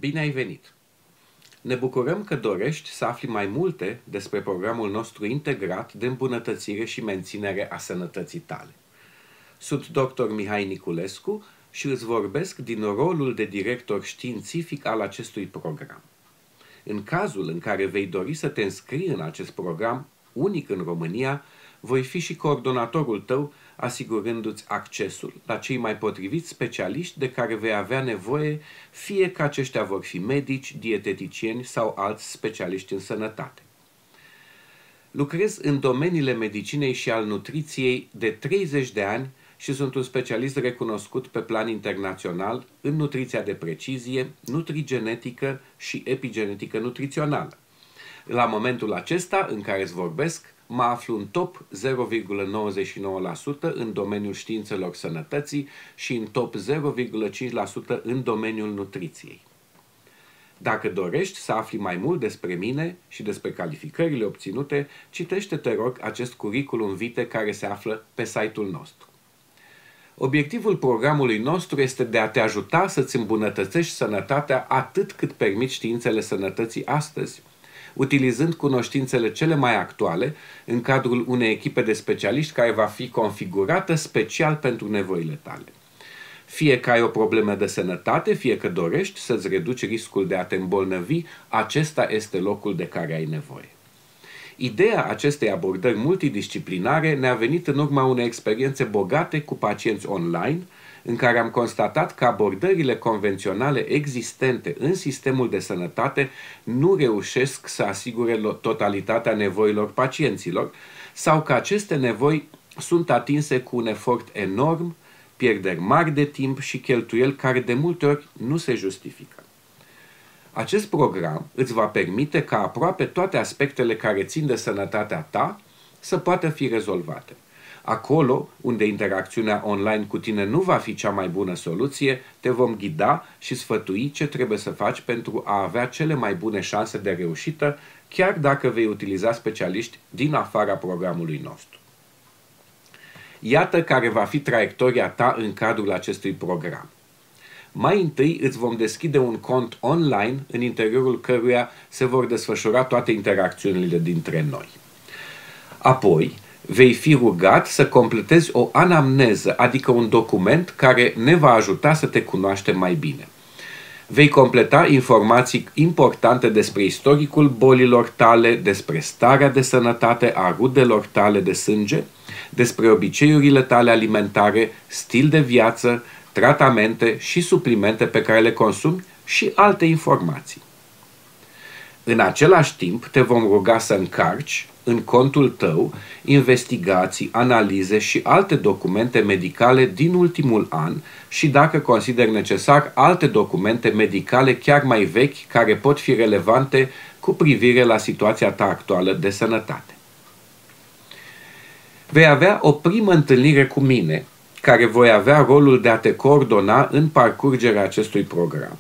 Bine ai venit! Ne bucurăm că dorești să afli mai multe despre programul nostru integrat de îmbunătățire și menținere a sănătății tale. Sunt dr. Mihai Niculescu și îți vorbesc din rolul de director științific al acestui program. În cazul în care vei dori să te înscrii în acest program, unic în România, voi fi și coordonatorul tău, asigurându-ți accesul la cei mai potriviți specialiști de care vei avea nevoie, fie că aceștia vor fi medici, dieteticieni sau alți specialiști în sănătate. Lucrez în domeniile medicinei și al nutriției de 30 de ani și sunt un specialist recunoscut pe plan internațional în nutriția de precizie, nutrigenetică și epigenetică nutrițională. La momentul acesta în care îți vorbesc, mă aflu în top 0,99% în domeniul științelor sănătății și în top 0,5% în domeniul nutriției. Dacă dorești să afli mai mult despre mine și despre calificările obținute, citește, te rog, acest curriculum vitae care se află pe site-ul nostru. Obiectivul programului nostru este de a te ajuta să-ți îmbunătățești sănătatea atât cât permit științele sănătății astăzi, utilizând cunoștințele cele mai actuale în cadrul unei echipe de specialiști care va fi configurată special pentru nevoile tale. Fie că ai o problemă de sănătate, fie că dorești să-ți reduci riscul de a te îmbolnăvi, acesta este locul de care ai nevoie. Ideea acestei abordări multidisciplinare ne-a venit în urma unei experiențe bogate cu pacienți online, în care am constatat că abordările convenționale existente în sistemul de sănătate nu reușesc să asigure totalitatea nevoilor pacienților sau că aceste nevoi sunt atinse cu un efort enorm, pierderi mari de timp și cheltuieli care de multe ori nu se justifică. Acest program îți va permite ca aproape toate aspectele care țin de sănătatea ta să poată fi rezolvate. Acolo unde interacțiunea online cu tine nu va fi cea mai bună soluție, te vom ghida și sfătui ce trebuie să faci pentru a avea cele mai bune șanse de reușită, chiar dacă vei utiliza specialiști din afara programului nostru. Iată care va fi traiectoria ta în cadrul acestui program. Mai întâi îți vom deschide un cont online în interiorul căruia se vor desfășura toate interacțiunile dintre noi. Apoi, vei fi rugat să completezi o anamneză, adică un document care ne va ajuta să te cunoaștem mai bine. Vei completa informații importante despre istoricul bolilor tale, despre starea de sănătate a rudelor tale de sânge, despre obiceiurile tale alimentare, stil de viață, tratamente și suplimente pe care le consumi și alte informații. În același timp, te vom ruga să încarci în contul tău investigații, analize și alte documente medicale din ultimul an și, dacă consideri necesar, alte documente medicale chiar mai vechi care pot fi relevante cu privire la situația ta actuală de sănătate. Vei avea o primă întâlnire cu mine, care voi avea rolul de a te coordona în parcurgerea acestui program.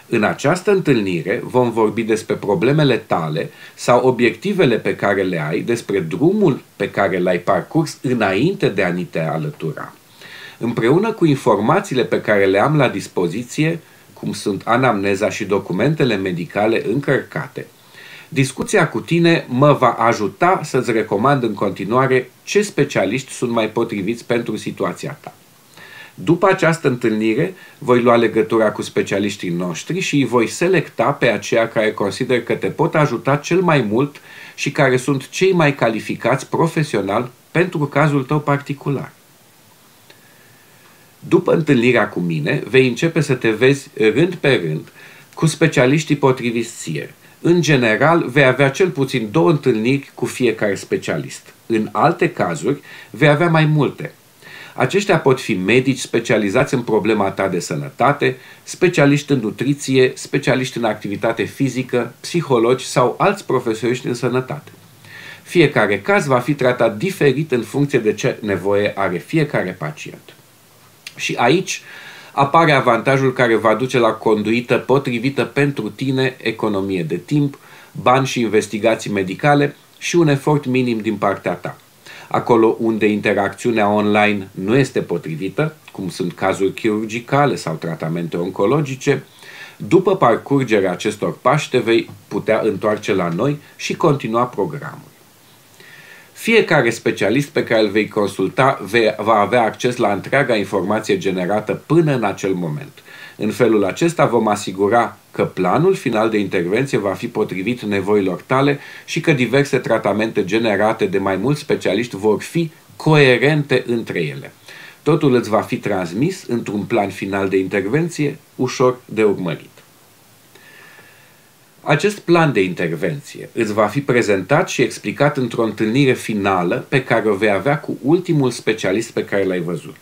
În această întâlnire vom vorbi despre problemele tale sau obiectivele pe care le ai, despre drumul pe care l-ai parcurs înainte de a ni te alătura. Împreună cu informațiile pe care le am la dispoziție, cum sunt anamneza și documentele medicale încărcate, discuția cu tine mă va ajuta să-ți recomand în continuare ce specialiști sunt mai potriviți pentru situația ta. După această întâlnire, voi lua legătura cu specialiștii noștri și îi voi selecta pe aceia care consider că te pot ajuta cel mai mult și care sunt cei mai calificați profesional pentru cazul tău particular. După întâlnirea cu mine, vei începe să te vezi rând pe rând cu specialiștii potriviți ție. În general, vei avea cel puțin 2 întâlniri cu fiecare specialist. În alte cazuri, vei avea mai multe. Aceștia pot fi medici specializați în problema ta de sănătate, specialiști în nutriție, specialiști în activitate fizică, psihologi sau alți profesioniști în sănătate. Fiecare caz va fi tratat diferit în funcție de ce nevoie are fiecare pacient. Și aici apare avantajul care va duce la conduită potrivită pentru tine, economie de timp, bani și investigații medicale și un efort minim din partea ta. Acolo unde interacțiunea online nu este potrivită, cum sunt cazuri chirurgicale sau tratamente oncologice, După parcurgerea acestor pași, te vei putea întoarce la noi și continua programul. Fiecare specialist pe care îl vei consulta va avea acces la întreaga informație generată până în acel moment. În felul acesta vom asigura că planul final de intervenție va fi potrivit nevoilor tale și că diverse tratamente generate de mai mulți specialiști vor fi coerente între ele. Totul îți va fi transmis într-un plan final de intervenție ușor de urmărit. Acest plan de intervenție îți va fi prezentat și explicat într-o întâlnire finală pe care o vei avea cu ultimul specialist pe care l-ai văzut.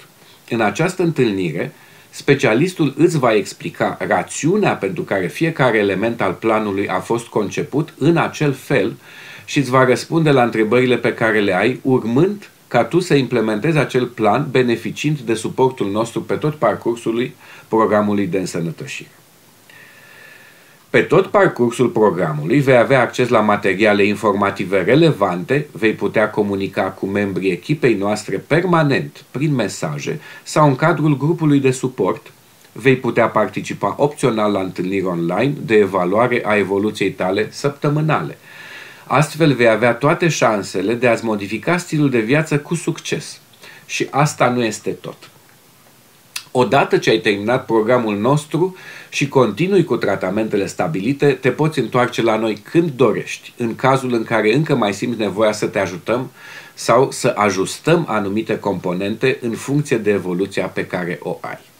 În această întâlnire, specialistul îți va explica rațiunea pentru care fiecare element al planului a fost conceput în acel fel și îți va răspunde la întrebările pe care le ai, urmând ca tu să implementezi acel plan beneficiind de suportul nostru pe tot parcursul programului de însănătoșire. Pe tot parcursul programului vei avea acces la materiale informative relevante, vei putea comunica cu membrii echipei noastre permanent prin mesaje sau în cadrul grupului de suport, vei putea participa opțional la întâlniri online de evaluare a evoluției tale săptămânale. Astfel vei avea toate șansele de a-ți modifica stilul de viață cu succes. Și asta nu este tot. Odată ce ai terminat programul nostru și continui cu tratamentele stabilite, te poți întoarce la noi când dorești, în cazul în care încă mai simți nevoia să te ajutăm sau să ajustăm anumite componente în funcție de evoluția pe care o ai.